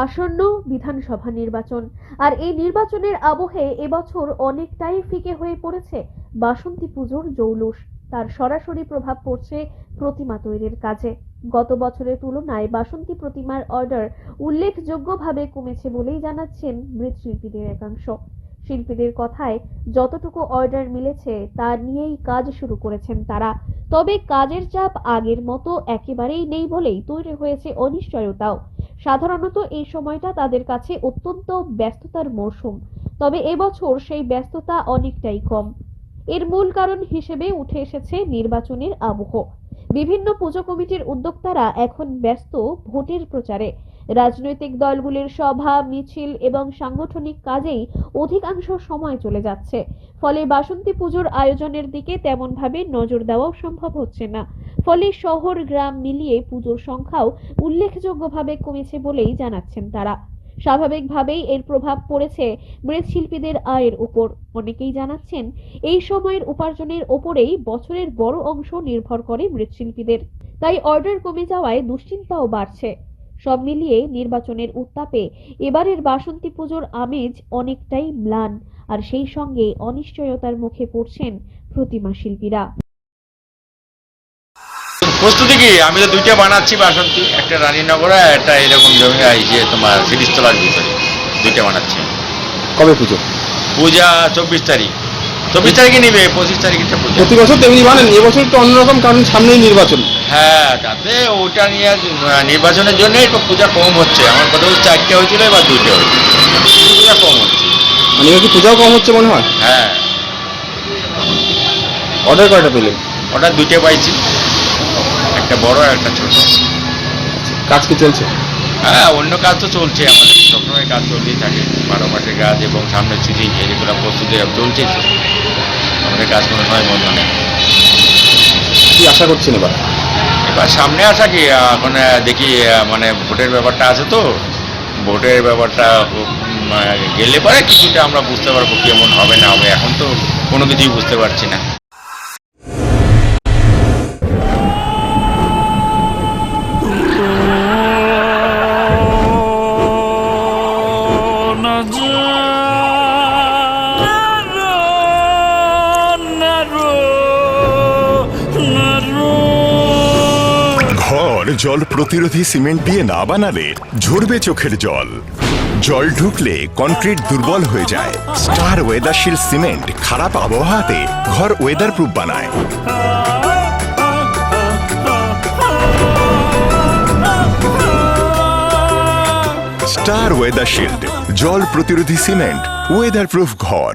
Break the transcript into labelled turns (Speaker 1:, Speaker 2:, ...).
Speaker 1: আসন্ন বিধানসভা নির্বাচন। আর এই নির্বাচনের আবহে এবছর অনেকটাই ফিকে হয়ে পড়েছে বাসন্তী পুজোর জৌলুস। তার সরাসরি প্রভাব পড়ছে প্রতিমা তৈরির কাজে। গত বছরের তুলনায় বাসন্তী প্রতিমার অর্ডার উল্লেখযোগ্যভাবে কমেছে বলেই জানাচ্ছেন মৃৎশিল্পীদের একাংশ। শিল্পীদের কথায়, যতটুকু অর্ডার মিলেছে তা নিয়েই কাজ শুরু করেছেন তারা। তবে কাজের চাপ আগের মতো একেবারেই নেই বলেই তৈরি হয়েছে অনিশ্চয়তাও। সাধারণত এই সময়টা তাদের কাছে অত্যন্ত ব্যস্ততার মরশুম, তবে এবছর সেই ব্যস্ততা অনেকটাই কম। এর মূল কারণ হিসেবে উঠে এসেছে নির্বাচনের আবহ। বিভিন্ন পুজো কমিটির উদ্যোক্তারা এখন ব্যস্ত ভোটের প্রচারে। রাজনৈতিক দলগুলির সভা, মিছিল এবং সাংগঠনিক কাজেই অধিকাংশ সময় চলে যাচ্ছে। ফলে বাসন্তী পুজোর আয়োজনের দিকে তেমনভাবে নজর দেওয়াও সম্ভব হচ্ছে না। ফলে শহর গ্রাম মিলিয়ে পুজোর সংখ্যাও উল্লেখযোগ্যভাবে কমেছে বলেই জানাচ্ছেন তারা। স্বাভাবিকভাবেই এর প্রভাব পড়েছে মৃৎশিল্পীদের আয়ের উপর। অনেকেই জানাচ্ছেন, এই সময়ের উপার্জনের ওপরেই বছরের বড় অংশ নির্ভর করে মৃৎশিল্পীদের। তাই অর্ডার কমে যাওয়ায় দুশ্চিন্তাও বাড়ছে। সব মিলিয়ে নির্বাচনের উত্তাপে এবারের বাসন্তী পুজোর আমেজ অনেকটাই ম্লান, আর সেই সঙ্গে অনিশ্চয়তার মুখে পড়ছেন প্রতিমা শিল্পীরা।
Speaker 2: প্রস্তুতি কি? আমি তো দুইটা বানাচ্ছি বাসন্তী, একটা রানীনগরে, একটা এরকম জমি যে তোমার সিরিজতলার ভিতরে, দুইটা বানাচ্ছি।
Speaker 3: কবে পুজো?
Speaker 2: পূজা 24 তারিখ। 24 তারিখে নিবে, 25 তারিখে পূজা।
Speaker 3: প্রতি বছর তেমনি বানেন, এবছর তো অন্যরকম, কারণ সামনেই নির্বাচন।
Speaker 2: হ্যাঁ, তাতে ওটা নিয়ে নির্বাচনের জন্য একটু পূজা কম হচ্ছে। আমার কথা হচ্ছে 4টে হয়েছিল, এবার 2টে হচ্ছে, পূজা কম হচ্ছে।
Speaker 3: মানে এবার কি পূজাও কম হচ্ছে মনে হয়?
Speaker 2: হ্যাঁ।
Speaker 3: অর্ডার কয়টা পেলেন?
Speaker 2: ওটা 2টে পাইছি, একটা বড় আর একটা ছোট।
Speaker 3: কাজ কি চলছে?
Speaker 2: হ্যাঁ, অন্য কাজ তো চলছে, আমাদের সবসময় কাজ চলতেই থাকে। 12 মাসের কাজ এবং সামনে ছুটি, এগুলো প্রস্তুতি চলছেই তো। আমাদের কাজ কোনো সময় বন্ধ নেই।
Speaker 3: কি আশা করছেন এবার?
Speaker 2: এবার সামনে আসা কি, এখন দেখি, মানে ভোটের ব্যাপারটা আছে তো, ভোটের ব্যাপারটা গেলে পরে কিছুটা আমরা বুঝতে পারবো কেমন হবে না হবে। এখন তো কোনো কিছুই বুঝতে পারছি না।
Speaker 4: ঘর জল প্রতিরোধী সিমেন্ট দিয়ে না বানালে ঝরবে চোখের জল। জল ঢুকলে কনক্রিট দুর্বল হয়ে যায়। স্টার ওয়েদারশিল্ড সিমেন্ট খারাপ আবহাওয়াতে ঘর ওয়েদার প্রুফ বানায়। স্টার ওয়েদারশিল্ড, জল প্রতিরোধী সিমেন্ট, ওয়েদার প্রুফ ঘর।